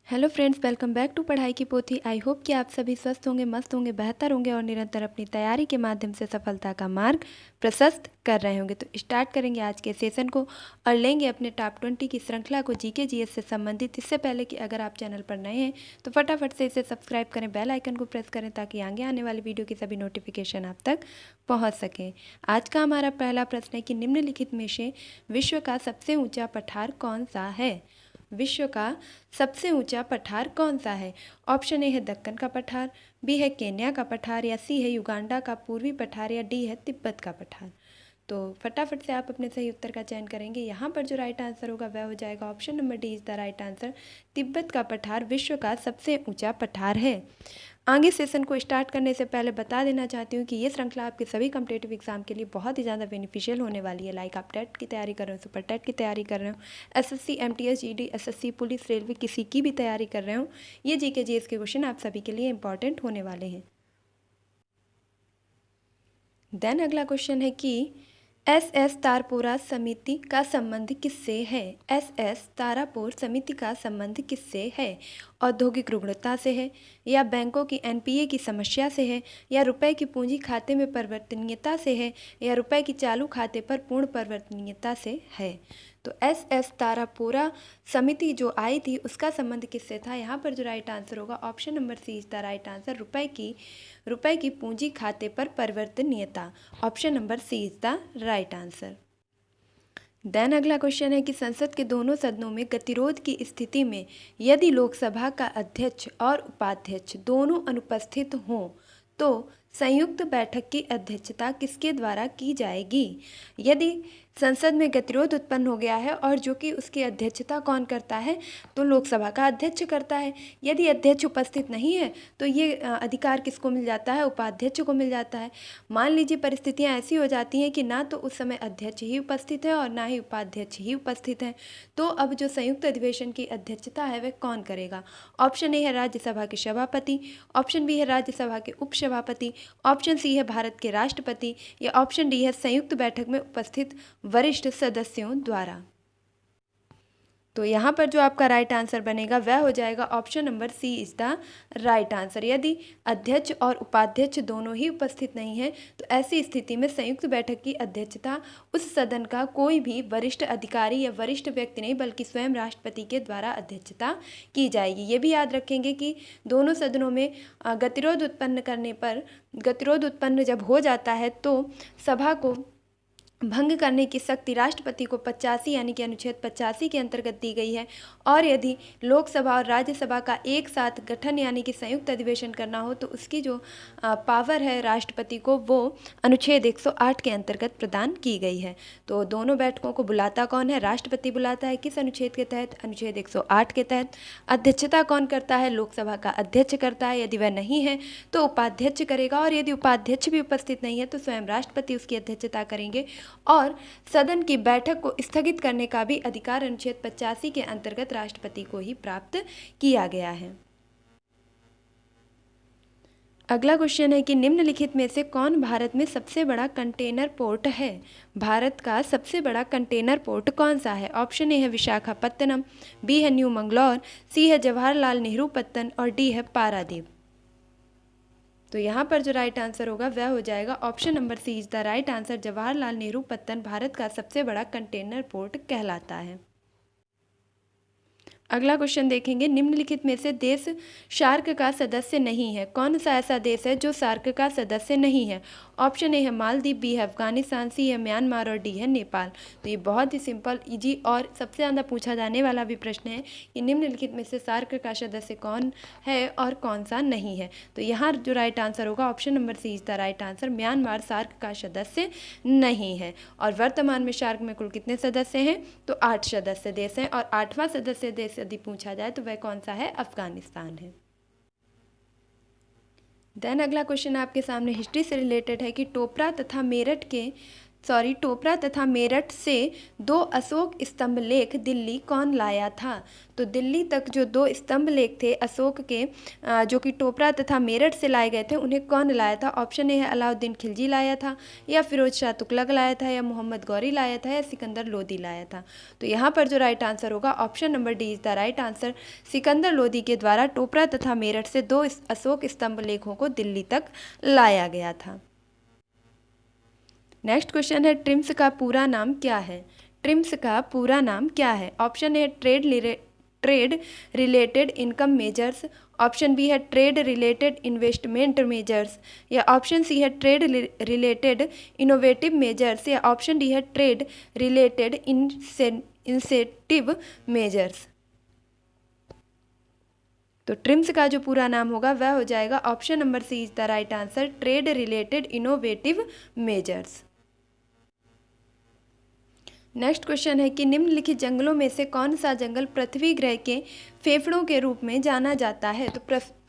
Hello friends, welcome back to Padhai ki पोथी। I hope कि आप सभी स्वस्थ होंगे, मस्त होंगे, बेहतर होंगे और निरंतर अपनी तैयारी के माध्यम से सफलता का मार्ग प्रशस्त कर रहे होंगे। तो स्टार्ट करेंगे आज के सेशन को और लेंगे अपने टॉप 20 की श्रृंखला को जीके जीएस से संबंधित। इससे पहले कि अगर आप चैनल पर नए हैं तो फटाफट से इसे सब्सक्राइब करें, बेल आइकन को प्रेस करें ताकि आगे आने वाली वीडियो की सभी नोटिफिकेशन आप तक पहुँच सकें। आज का हमारा पहला प्रश्न है कि निम्नलिखित में से विश्व का सबसे ऊँचा पठार कौन सा है। विश्व का सबसे ऊंचा पठार कौन सा है। ऑप्शन ए है दक्कन का पठार, बी है केन्या का पठार, या सी है युगांडा का पूर्वी पठार, या डी है तिब्बत का पठार। तो फटाफट से आप अपने सही उत्तर का चयन करेंगे। यहाँ पर जो राइट आंसर होगा वह हो जाएगा option number D is the right answer. Tibet का पठार विश्व का सबसे ऊंचा पठार है। आगे सेशन को स्टार्ट करने से पहले बता देना चाहती हूँ कि ये श्रृंखला आपके सभी कॉम्पिटेटिव एग्जाम के लिए बहुत ही ज़्यादा बेनिफिशियल होने वाली है। लाइक आप टेट की तैयारी कर रहे हो, सुपर टेट की तैयारी कर रहे हो, SSC, MTS, GD, SSC, police, railway, किसी की भी तैयारी कर रहे हो, ये जीके जीएस के क्वेश्चन आप सभी के लिए इंपॉर्टेंट होने वाले हैं। देन अगला क्वेश्चन है कि एस तारापुरा समिति का संबंध किससे है। एस तारापुर समिति का संबंध किससे है। औद्योगिक रुग्णता से है, या बैंकों की एनपीए की समस्या से है, या रुपए की पूंजी खाते में परिवर्तनीयता से है, या रुपए की चालू खाते पर पूर्ण परिवर्तनीयता से है। तो एस तारापुरा समिति जो आई थी उसका संबंध किससे था। यहाँ पर जो राइट आंसर होगा option number C is the right answer. रुपए की पूंजी खाते पर परिवर्तनीयता, option number C is the right answer. Then अगला क्वेश्चन है कि संसद के दोनों सदनों में गतिरोध की स्थिति में यदि लोकसभा का अध्यक्ष और उपाध्यक्ष दोनों अनुपस्थित हों तो संयुक्त बैठक की अध्यक्षता किसके द्वारा की जाएगी। यदि संसद में गतिरोध उत्पन्न हो गया है और जो कि उसकी अध्यक्षता कौन करता है, तो लोकसभा का अध्यक्ष करता है। यदि अध्यक्ष उपस्थित नहीं है तो ये अधिकार किसको मिल जाता है, उपाध्यक्ष को मिल जाता है। मान लीजिए परिस्थितियां ऐसी हो जाती हैं कि ना तो उस समय अध्यक्ष ही उपस्थित है और ना ही उपाध्यक्ष ही उपस्थित है, तो अब जो संयुक्त अधिवेशन की अध्यक्षता है वह कौन करेगा। ऑप्शन ए है राज्यसभा के सभापति, ऑप्शन बी है राज्यसभा के उपसभापति, ऑप्शन सी है भारत के राष्ट्रपति, या ऑप्शन डी है संयुक्त बैठक में उपस्थित वरिष्ठ सदस्यों द्वारा। तो यहाँ पर जो आपका राइट आंसर बनेगा वह हो जाएगा option number C is the right answer. यदि अध्यक्ष और उपाध्यक्ष दोनों ही उपस्थित नहीं हैं तो ऐसी स्थिति में संयुक्त बैठक की अध्यक्षता उस सदन का कोई भी वरिष्ठ अधिकारी या वरिष्ठ व्यक्ति नहीं बल्कि स्वयं राष्ट्रपति के द्वारा अध्यक्षता की जाएगी। ये भी याद रखेंगे कि दोनों सदनों में गतिरोध उत्पन्न जब हो जाता है तो सभा को भंग करने की शक्ति राष्ट्रपति को 85 यानी कि अनुच्छेद 85 के अंतर्गत दी गई है। और यदि लोकसभा और राज्यसभा का एक साथ गठन यानी कि संयुक्त अधिवेशन करना हो तो उसकी जो पावर है राष्ट्रपति को वो अनुच्छेद 108 के अंतर्गत प्रदान की गई है। तो दोनों बैठकों को बुलाता कौन है, राष्ट्रपति बुलाता है। किस अनुच्छेद के तहत, अनुच्छेद 108 के तहत। अध्यक्षता कौन करता है, लोकसभा का अध्यक्ष करता है। यदि वह नहीं है तो उपाध्यक्ष करेगा, और यदि उपाध्यक्ष भी उपस्थित नहीं है तो स्वयं राष्ट्रपति उसकी अध्यक्षता करेंगे। और सदन की बैठक को स्थगित करने का भी अधिकार अनुच्छेद 85 के अंतर्गत राष्ट्रपति को ही प्राप्त किया गया है। अगला क्वेश्चन है कि निम्नलिखित में से कौन भारत में सबसे बड़ा कंटेनर पोर्ट है। भारत का सबसे बड़ा कंटेनर पोर्ट कौन सा है। ऑप्शन ए है विशाखापत्तनम, बी है न्यू मंगलौर, सी है जवाहरलाल नेहरू पत्तन, और डी है पारादीप। तो यहाँ पर जो राइट आंसर होगा वह हो जाएगा option number C is the right answer. Jawaharlal Nehru पत्तन भारत का सबसे बड़ा कंटेनर पोर्ट कहलाता है। अगला क्वेश्चन देखेंगे, निम्नलिखित में से देश सार्क का सदस्य नहीं है। कौन सा ऐसा देश है जो सार्क का सदस्य नहीं है। ऑप्शन ए है मालदीव, बी है अफगानिस्तान, सी है म्यांमार, और डी है नेपाल। तो ये बहुत ही सिंपल, इजी और सबसे ज़्यादा पूछा जाने वाला भी प्रश्न है कि निम्नलिखित में से सार्क का सदस्य कौन है और कौन सा नहीं है। तो यहाँ जो राइट आंसर होगा option number C is the right answer. Myanmar SAARC का सदस्य नहीं है। और वर्तमान में सार्क में कुल कितने सदस्य हैं, तो 8 सदस्य देश हैं, और 8वां सदस्य देश यदि पूछा जाए तो वह कौन सा है, अफगानिस्तान है। देन अगला क्वेश्चन आपके सामने हिस्ट्री से रिलेटेड है कि टोपरा तथा मेरठ के टोपरा तथा मेरठ से 2 अशोक स्तंभ लेख दिल्ली कौन लाया था? तो दिल्ली तक जो 2 स्तंभ लेख थे अशोक के, जो कि टोपरा तथा मेरठ से लाए गए थे, उन्हें कौन लाया था? ऑप्शन ए है अलाउद्दीन खिलजी लाया था, या फिरोज शाह तुगलक लाया था, या मोहम्मद गौरी लाया था, या सिकंदर लोदी लाया था। तो यहाँ पर जो राइट आंसर होगा option number D is the right answer. Sikandar Lodi के द्वारा टोपरा तथा मेरठ से 2 अशोक स्तंभ लेखों को दिल्ली तक लाया गया था। नेक्स्ट क्वेश्चन है, ट्रिम्स का पूरा नाम क्या है? ट्रिम्स का पूरा नाम क्या है? Option A trade related income measures, option B है ट्रेड रिलेटेड इन्वेस्टमेंट मेजर्स, या ऑप्शन सी है ट्रेड रिलेटेड इनोवेटिव मेजर्स, या ऑप्शन डी है ट्रेड रिलेटेड इंसेंटिव मेजर्स। तो ट्रिम्स का जो पूरा नाम होगा वह हो जाएगा option number C is the right answer, trade related innovative measures. Next question है कि निम्नलिखित जंगलों में से कौन सा जंगल पृथ्वी ग्रह के फेफड़ों के रूप में जाना जाता है? तो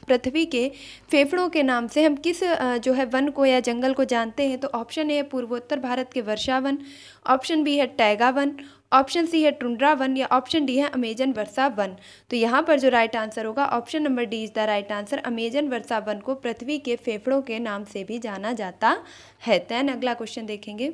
पृथ्वी के फेफड़ों के नाम से हम किस जो है वन को या जंगल को जानते हैं? तो ऑप्शन ए है पूर्वोत्तर भारत के वर्षा वन, ऑप्शन बी है टैगा वन, ऑप्शन सी है टुंड्रा वन, या ऑप्शन डी है अमेजन वर्षा वन। तो यहाँ पर जो राइट आंसर होगा option number D is the right answer. Amazon Varsha one को पृथ्वी के फेफड़ों के नाम से भी जाना जाता है। देन अगला क्वेश्चन देखेंगे।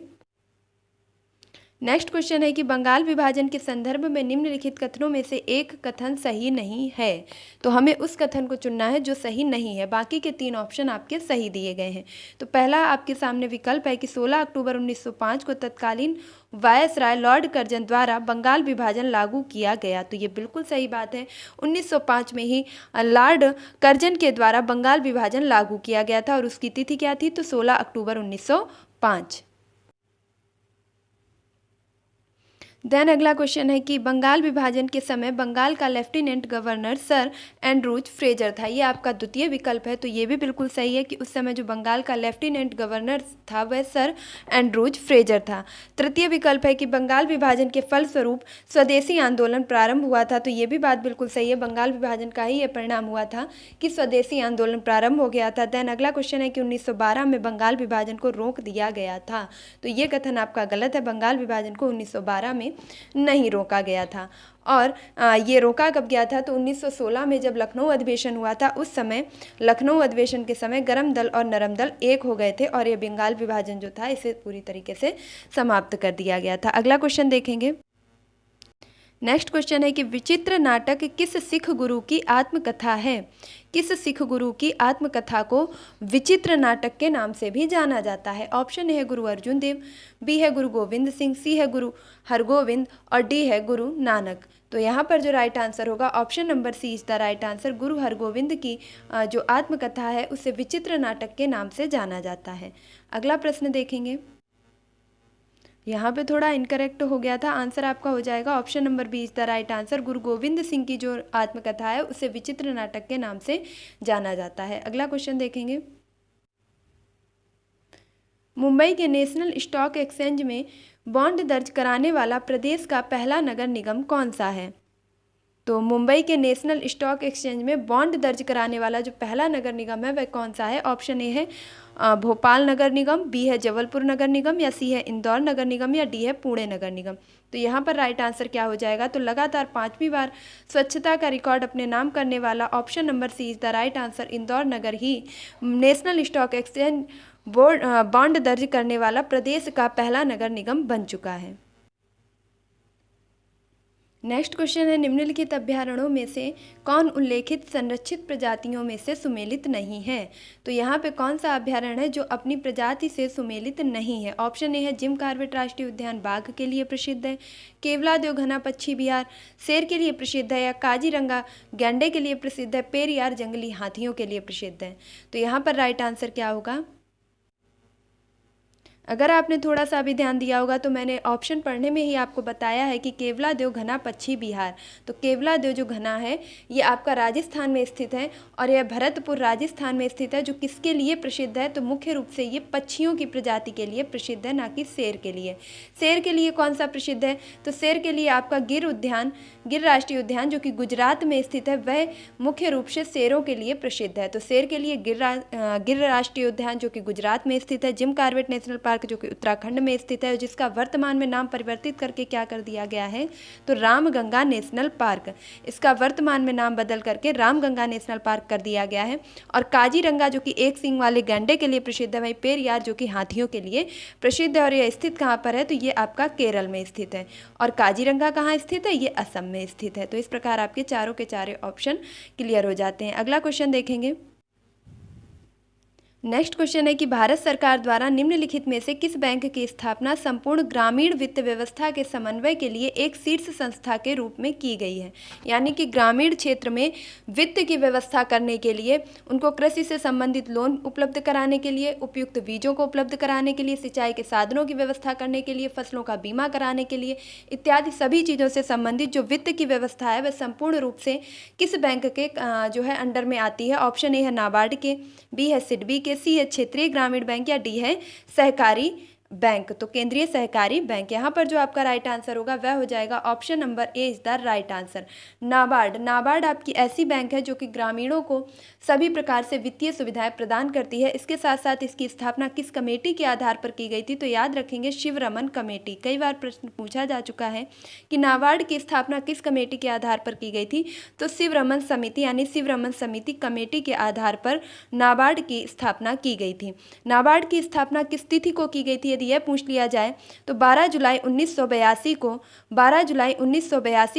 नेक्स्ट क्वेश्चन है कि बंगाल विभाजन के संदर्भ में निम्नलिखित कथनों में से एक कथन सही नहीं है। तो हमें उस कथन को चुनना है जो सही नहीं है। बाकी के 3 ऑप्शन आपके सही दिए गए हैं। तो पहला आपके सामने विकल्प है कि 16 अक्टूबर 1905 को तत्कालीन वायसराय लॉर्ड कर्जन द्वारा बंगाल विभाजन लागू किया गया। तो ये बिल्कुल सही बात है। 1905 में ही लॉर्ड कर्जन के द्वारा बंगाल विभाजन लागू किया गया था, और उसकी तिथि क्या थी? तो 16 अक्टूबर 1905। देन अगला क्वेश्चन है कि बंगाल विभाजन के समय बंगाल का lieutenant governor sir Andrews Fraser था। ये आपका द्वितीय विकल्प है। तो ये भी बिल्कुल सही है कि उस समय जो बंगाल का लेफ्टिनेंट गवर्नर था वह सर एंड्रूज फ्रेजर था। तृतीय विकल्प है कि बंगाल विभाजन के फलस्वरूप स्वदेशी आंदोलन प्रारंभ हुआ था। तो ये भी बात बिल्कुल सही है। बंगाल विभाजन का ही ये परिणाम हुआ था कि स्वदेशी आंदोलन प्रारंभ हो गया था। देन अगला क्वेश्चन है कि 1912 में बंगाल विभाजन को रोक दिया गया था। तो ये कथन आपका गलत है। बंगाल विभाजन को 1912 में नहीं रोका गया था। और ये रोका कब गया था? तो 1916 में जब लखनऊ अधिवेशन हुआ था, उस समय लखनऊ अधिवेशन के समय गरम दल और नरम दल एक हो गए थे, और ये बंगाल विभाजन जो था इसे पूरी तरीके से समाप्त कर दिया गया था। अगला क्वेश्चन देखेंगे। नेक्स्ट क्वेश्चन है कि विचित्र नाटक किस सिख गुरु की आत्मकथा है? किस सिख गुरु की आत्मकथा को विचित्र नाटक के नाम से भी जाना जाता है? ऑप्शन ए है गुरु अर्जुन देव, बी है गुरु गोविंद सिंह, सी है गुरु हरगोविंद, और डी है गुरु नानक। तो यहाँ पर जो राइट आंसर होगा option number C is the right answer. Guru Hargobind की जो आत्मकथा है उसे विचित्र नाटक के नाम से जाना जाता है। अगला प्रश्न देखेंगे। यहाँ पे थोड़ा इनकरेक्ट हो गया था। आंसर आपका हो जाएगा option number B is the right answer. Guru Gobind Singh की जो आत्मकथा है उसे विचित्र नाटक के नाम से जाना जाता है। अगला क्वेश्चन देखेंगे। मुंबई के नेशनल स्टॉक एक्सचेंज में बॉन्ड दर्ज कराने वाला प्रदेश का पहला नगर निगम कौन सा है? तो मुंबई के नेशनल स्टॉक एक्सचेंज में बॉन्ड दर्ज कराने वाला जो पहला नगर निगम है वह कौन सा है? ऑप्शन ए है भोपाल नगर निगम, बी है जबलपुर नगर निगम, या सी है इंदौर नगर निगम, या डी है पुणे नगर निगम। तो यहाँ पर राइट आंसर क्या हो जाएगा? तो लगातार 5वीं बार स्वच्छता का रिकॉर्ड अपने नाम करने वाला option number C is the right answer. Indore नगर ही नेशनल स्टॉक एक्सचेंज बॉन्ड दर्ज करने वाला प्रदेश का पहला नगर निगम बन चुका है। नेक्स्ट क्वेश्चन है, निम्नलिखित अभ्यारण्यों में से कौन उल्लेखित संरक्षित प्रजातियों में से सुमेलित नहीं है? तो यहाँ पे कौन सा अभ्यारण्य है जो अपनी प्रजाति से सुमेलित नहीं है? ऑप्शन ए है जिम कॉर्बेट राष्ट्रीय उद्यान बाघ के लिए प्रसिद्ध है, केवलादेव घना पक्षी विहार शेर के लिए प्रसिद्ध है, या काजीरंगा गैंडे के लिए प्रसिद्ध है, पेरियार जंगली हाथियों के लिए प्रसिद्ध है। तो यहाँ पर राइट आंसर क्या होगा? अगर आपने थोड़ा सा भी ध्यान दिया होगा तो मैंने ऑप्शन पढ़ने में ही आपको बताया है कि केवलादेव घना पक्षी विहार। तो केवलादेव जो घना है ये आपका राजस्थान में स्थित है, और यह भरतपुर राजस्थान में स्थित है। जो किसके लिए प्रसिद्ध है? तो मुख्य रूप से ये पक्षियों की प्रजाति के लिए प्रसिद्ध है, ना कि शेर के लिए। शेर के लिए कौन सा प्रसिद्ध है? तो शेर के लिए आपका गिर राष्ट्रीय उद्यान जो कि गुजरात में स्थित है वह मुख्य रूप से शेरों के लिए प्रसिद्ध है। तो शेर के लिए गिर राष्ट्रीय उद्यान जो कि गुजरात में स्थित है, Jim Corbett national park park जो कि उत्तराखंड में स्थित है, जिसका वर्तमान में नाम परिवर्तित करके क्या कर दिया गया है, तो रामगंगा नेशनल पार्क। इसका वर्तमान में नाम बदल करके रामगंगा नेशनल पार्क कर दिया गया है। और काजीरंगा जो कि एक सींग वाले गैंडे के लिए प्रसिद्ध है, वहीं पेरियार जो कि हाथियों के लिए प्रसिद्ध है। और यह स्थित कहाँ पर है, तो ये आपका केरल में स्थित है। और काजीरंगा कहाँ स्थित है, ये असम में स्थित है। तो इस प्रकार आपके चारों के चारों ऑप्शन क्लियर हो जाते हैं। अगला क्वेश्चन देखेंगे। नेक्स्ट क्वेश्चन है कि भारत सरकार द्वारा निम्नलिखित में से किस बैंक की स्थापना संपूर्ण ग्रामीण वित्त व्यवस्था के समन्वय के लिए एक शीर्ष संस्था के रूप में की गई है। यानी कि ग्रामीण क्षेत्र में वित्त की व्यवस्था करने के लिए, उनको कृषि से संबंधित लोन उपलब्ध कराने के लिए, उपयुक्त बीजों को उपलब्ध कराने के लिए, सिंचाई के साधनों की व्यवस्था करने के लिए, फसलों का बीमा कराने के लिए इत्यादि सभी चीज़ों से संबंधित जो वित्त की व्यवस्था है वह संपूर्ण रूप से किस बैंक के जो है अंडर में आती है। ऑप्शन ए है नाबार्ड के, बी है सिडबी के, सी है क्षेत्रीय ग्रामीण बैंक, या डी है सहकारी बैंक। तो केंद्रीय सहकारी बैंक, यहाँ पर जो आपका राइट आंसर होगा वह हो जाएगा option number A is the right answer, NABARD. NABARD आपकी ऐसी बैंक है जो कि ग्रामीणों को सभी प्रकार से वित्तीय सुविधाएं प्रदान करती है। इसके साथ साथ इसकी स्थापना किस कमेटी के आधार पर की गई थी, तो याद रखेंगे शिवरमन कमेटी। कई बार प्रश्न पूछा जा चुका है कि नाबार्ड की स्थापना किस कमेटी के आधार पर की गई थी, तो शिवरमन समिति यानी शिवरमन समिति कमेटी के आधार पर नाबार्ड की स्थापना की गई थी। नाबार्ड की स्थापना किस तिथि को की गई थी, यदि यह पूछ लिया जाए तो 12 जुलाई 1982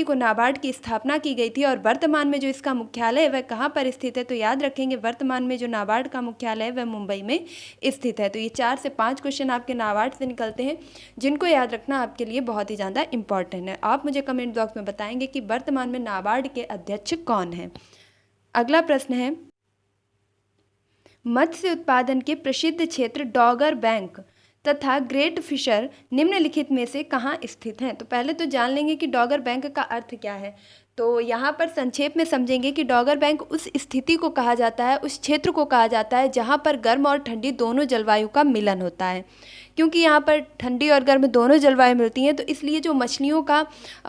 को नाबार्ड की स्थापना की गई थी। और वर्तमान में जो इसका मुख्यालय है वह कहाँ पर स्थित है, तो याद रखेंगे वर्तमान में जो नाबार्ड का मुख्यालय है वह मुंबई में स्थित है। तो ये 4 से 5 क्वेश्चन आपके नाबार्ड से निकलते हैं, जिनको याद रखना आपके लिए बहुत ही ज़्यादा इंपॉर्टेंट है। आप मुझे कमेंट बॉक्स में बताएंगे कि वर्तमान में नाबार्ड के अध्यक्ष कौन है। अगला प्रश्न है, मत्स्य उत्पादन के प्रसिद्ध क्षेत्र डॉगर बैंक तथा ग्रेट फिशर निम्नलिखित में से कहाँ स्थित हैं। तो पहले तो जान लेंगे कि डॉगर बैंक का अर्थ क्या है। तो यहाँ पर संक्षेप में समझेंगे कि डॉगर बैंक उस स्थिति को कहा जाता है, उस क्षेत्र को कहा जाता है जहाँ पर गर्म और ठंडी दोनों जलवायु का मिलन होता है। क्योंकि यहाँ पर ठंडी और गर्म दोनों जलवायु मिलती हैं, तो इसलिए जो मछलियों का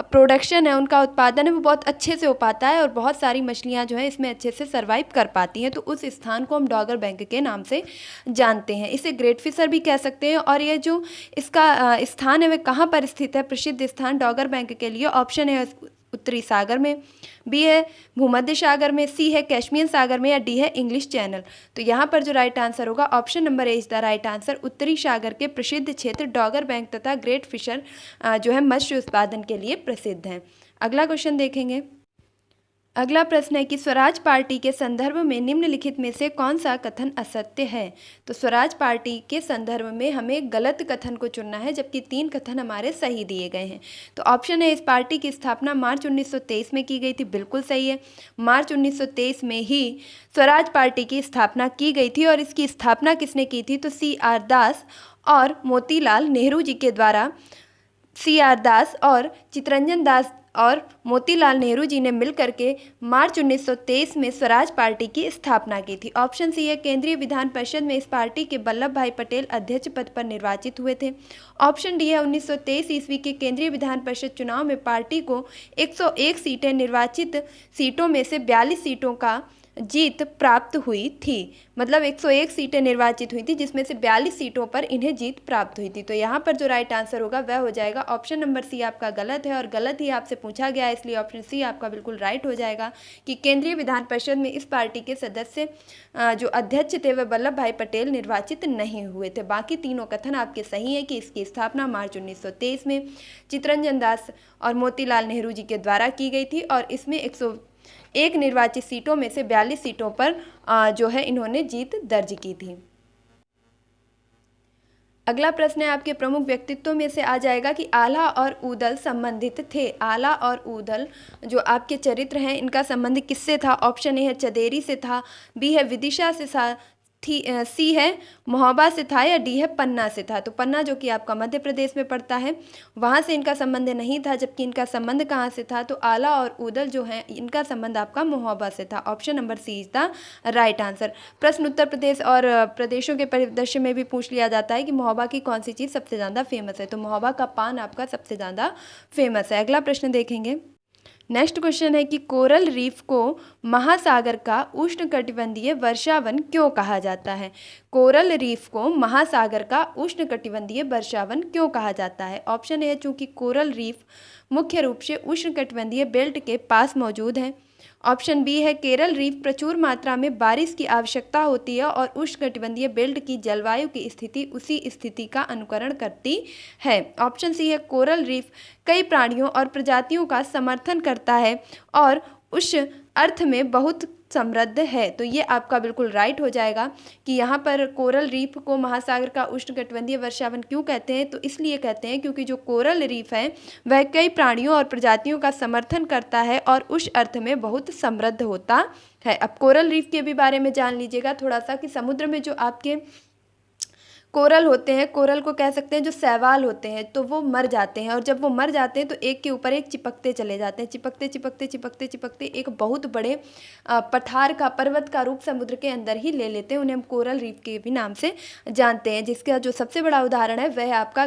प्रोडक्शन है, उनका उत्पादन है, वो बहुत अच्छे से हो पाता है और बहुत सारी मछलियाँ जो हैं इसमें अच्छे से सर्वाइव कर पाती हैं। तो उस स्थान को हम डॉगर बैंक के नाम से जानते हैं। इसे ग्रेट फिशर भी कह सकते हैं। और ये जो इसका स्थान है वह कहाँ पर स्थित है, प्रसिद्ध स्थान डॉगर बैंक के लिए, ऑप्शन है उत्तरी सागर में, बी है भूमध्य सागर में, सी है कैस्पियन सागर में, या डी है इंग्लिश चैनल। तो यहाँ पर जो राइट आंसर होगा option number A is the right answer, उत्तरी सागर के प्रसिद्ध क्षेत्र डॉगर बैंक तथा ग्रेट फिशर जो है मत्स्य उत्पादन के लिए प्रसिद्ध हैं। अगला क्वेश्चन देखेंगे। अगला प्रश्न है कि स्वराज पार्टी के संदर्भ में निम्नलिखित में से कौन सा कथन असत्य है। तो स्वराज पार्टी के संदर्भ में हमें गलत कथन को चुनना है, जबकि 3 कथन हमारे सही दिए गए हैं। तो ऑप्शन है, इस पार्टी की स्थापना मार्च 1923 में की गई थी। बिल्कुल सही है, मार्च 1923 में ही स्वराज पार्टी की स्थापना की गई थी। और इसकी स्थापना किसने की थी, तो CR दास और मोतीलाल नेहरू जी के द्वारा। CR दास और चितरंजन दास और मोतीलाल नेहरू जी ने मिलकर के मार्च 1923 में स्वराज पार्टी की स्थापना की थी। ऑप्शन सी है, केंद्रीय विधान परिषद में इस पार्टी के वल्लभ भाई पटेल अध्यक्ष पद पर निर्वाचित हुए थे। ऑप्शन डी है, 1923 ईस्वी के केंद्रीय विधान परिषद चुनाव में पार्टी को 101 सीटें, निर्वाचित सीटों में से 42 सीटों का जीत प्राप्त हुई थी। मतलब 101 सीटें निर्वाचित हुई थी, जिसमें से 42 सीटों पर इन्हें जीत प्राप्त हुई थी। तो यहाँ पर जो राइट आंसर होगा वह हो जाएगा ऑप्शन नंबर सी आपका गलत है, और गलत ही आपसे पूछा गया है, इसलिए ऑप्शन सी आपका बिल्कुल राइट हो जाएगा कि केंद्रीय विधान परिषद में इस पार्टी के सदस्य जो अध्यक्ष थे वह वल्लभ भाई पटेल निर्वाचित नहीं हुए थे। बाकी तीनों कथन आपके सही है कि इसकी स्थापना मार्च 1923 में चितरंजन दास और मोतीलाल नेहरू जी के द्वारा की गई थी, और इसमें 101 निर्वाचित सीटों में से 42 सीटों पर जो है इन्होंने जीत दर्ज की थी। अगला प्रश्न है, आपके प्रमुख व्यक्तित्वों में से आ जाएगा कि आला और ऊदल संबंधित थे। आला और ऊदल जो आपके चरित्र हैं, इनका संबंध किससे था। ऑप्शन ए है चंदेरी से था, बी है विदिशा से था, सी है महोबा से था, या डी है पन्ना से था। तो पन्ना जो कि आपका मध्य प्रदेश में पड़ता है, वहाँ से इनका संबंध नहीं था, जबकि इनका संबंध कहाँ से था, तो आला और ऊदल जो है इनका संबंध आपका महोबा से था। Option number C is the right answer. प्रश्न उत्तर प्रदेश और प्रदेशों के परिदृश्य में भी पूछ लिया जाता है कि महोबा की कौन सी चीज़ सबसे ज़्यादा फेमस है, तो महोबा का पान आपका सबसे ज़्यादा फेमस है। अगला प्रश्न देखेंगे। नेक्स्ट क्वेश्चन है कि कोरल रीफ को महासागर का उष्णकटिबंधीय वर्षावन क्यों कहा जाता है। कोरल रीफ को महासागर का उष्णकटिबंधीय वर्षावन क्यों कहा जाता है। ऑप्शन ए है चूंकि कोरल रीफ मुख्य रूप से उष्णकटिबंधीय बेल्ट के पास मौजूद है। ऑप्शन बी है केरल रीफ प्रचुर मात्रा में बारिश की आवश्यकता होती है और उष्णकटिबंधीय बेल्ट की जलवायु की स्थिति उसी स्थिति का अनुकरण करती है। ऑप्शन सी है कोरल रीफ कई प्राणियों और प्रजातियों का समर्थन करता है और उस अर्थ में बहुत समृद्ध है। तो ये आपका बिल्कुल राइट हो जाएगा कि यहाँ पर कोरल रीफ को महासागर का उष्णकटिबंधीय वर्षावन क्यों कहते हैं। तो इसलिए कहते हैं क्योंकि जो कोरल रीफ है वह कई प्राणियों और प्रजातियों का समर्थन करता है और उस अर्थ में बहुत समृद्ध होता है। अब कोरल रीफ के भी बारे में जान लीजिएगा थोड़ा सा कि समुद्र में जो आपके कोरल होते हैं, कोरल को कह सकते हैं जो शैवाल होते हैं, तो वो मर जाते हैं और जब वो मर जाते हैं तो एक के ऊपर एक चिपकते चले जाते हैं, चिपकते चिपकते चिपकते चिपकते एक बहुत बड़े पठार का पर्वत का रूप समुद्र के अंदर ही ले लेते हैं। उन्हें हम कोरल रीफ के भी नाम से जानते हैं, जिसका जो सबसे बड़ा उदाहरण है वह है आपका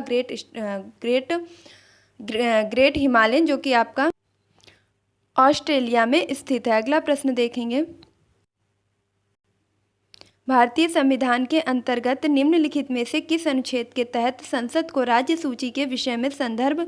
ग्रेट हिमालयन, जो कि आपका ऑस्ट्रेलिया में स्थित है। अगला प्रश्न देखेंगे, भारतीय संविधान के अंतर्गत निम्नलिखित में से किस अनुच्छेद के तहत संसद को राज्य सूची के विषय में संदर्भ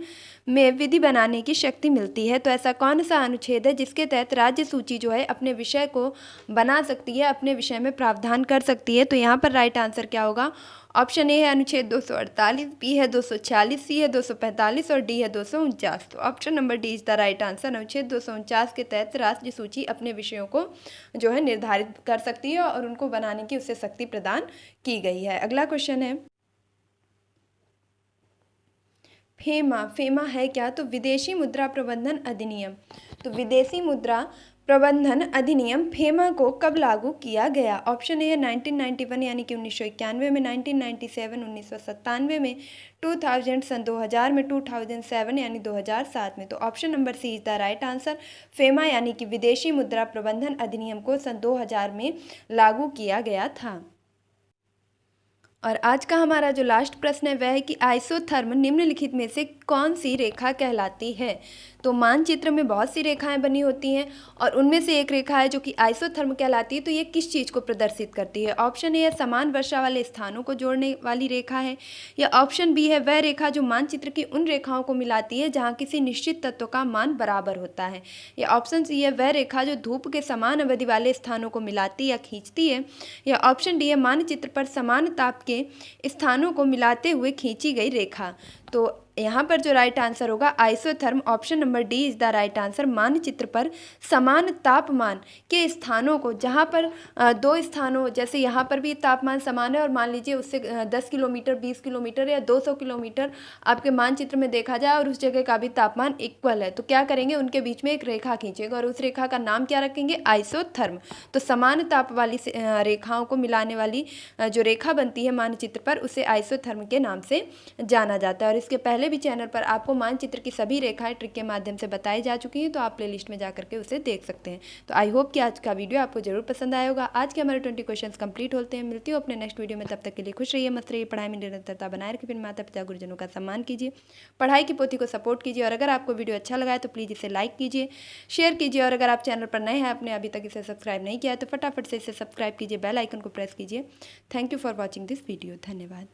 में विधि बनाने की शक्ति मिलती है। तो ऐसा कौन सा अनुच्छेद है जिसके तहत राज्य सूची जो है अपने विषय को बना सकती है, अपने विषय में प्रावधान कर सकती है। तो यहाँ पर राइट आंसर क्या होगा। ऑप्शन ए है अनुच्छेद 248, बी है 246, सी है 245 और डी है 249। तो option number D is the right answer. अनुच्छेद 249 के तहत राज्य सूची अपने विषयों को जो है निर्धारित कर सकती है और उनको बनाने की उससे शक्ति प्रदान की गई है। अगला क्वेश्चन है, फेमा है क्या। तो विदेशी मुद्रा प्रबंधन अधिनियम। तो विदेशी मुद्रा प्रबंधन अधिनियम फेमा को कब लागू किया गया। ऑप्शन ए है 1991 यानी कि 1991 में, 1997 1997 में, 2000 सन 2000 में, 2007 यानी 2007 में। तो option number C is the right answer. FEMA यानी कि विदेशी मुद्रा प्रबंधन अधिनियम को सन 2000 में लागू किया गया था। और आज का हमारा जो लास्ट प्रश्न है वह है कि आइसोथर्म निम्नलिखित में से कौन सी रेखा कहलाती है। तो मानचित्र में बहुत सी रेखाएं बनी होती हैं और उनमें से एक रेखा है जो कि आइसोथर्म कहलाती है। तो ये किस चीज़ को प्रदर्शित करती है। ऑप्शन ए है समान वर्षा वाले स्थानों को जोड़ने वाली रेखा है, या ऑप्शन बी है वह रेखा जो मानचित्र की उन रेखाओं को मिलाती है जहाँ किसी निश्चित तत्व का मान बराबर होता है, या ऑप्शन सी है वह रेखा जो धूप के समान अवधि वाले स्थानों को मिलाती या खींचती है, या ऑप्शन डी है मानचित्र पर समान ताप के स्थानों को मिलाते हुए खींची गई रेखा। तो यहाँ पर जो राइट आंसर होगा isotherm, option number D is the right answer. मानचित्र पर समान तापमान के स्थानों को, जहाँ पर दो स्थानों, जैसे यहाँ पर भी तापमान समान है और मान लीजिए उससे 10 किलोमीटर 20 किलोमीटर या 200 किलोमीटर आपके मानचित्र में देखा जाए और उस जगह का भी तापमान इक्वल है, तो क्या करेंगे उनके बीच में एक रेखा खींचेंगे और उस रेखा का नाम क्या रखेंगे, आइसोथर्म। तो समान ताप वाली रेखाओं को मिलाने वाली जो रेखा बनती है मानचित्र पर उसे आइसोथर्म के नाम से जाना जाता है। और इसके पहले भी चैनल पर आपको मानचित्र की सभी रेखाएं ट्रिक के माध्यम से बताई जा चुकी हैं, तो आप प्लेलिस्ट में जाकर के उसे देख सकते हैं। तो आई होप कि आज का वीडियो आपको जरूर पसंद आया होगा। आज के हमारे 20 क्वेश्चंस कंप्लीट होते हैं। मिलती हूँ अपने नेक्स्ट वीडियो में, तब तक के लिए खुश रहिए, मस्त रहिए, पढ़ाई में निरंतरता बनाए रखिए, फिर माता पिता गुरुजनों का सम्मान कीजिए, पढ़ाई की पोथी को सपोर्ट कीजिए। और अगर आपको वीडियो अच्छा लगा है तो प्लीज़ इसे लाइक कीजिए, शेयर कीजिए, और अगर आप चैनल पर नए हैं, आपने अभी तक इसे सब्सक्राइब नहीं किया है तो फटाफट से इसे सब्सक्राइब कीजिए, बेल आइकन को प्रेस कीजिए। Thank you for watching this video. धन्यवाद।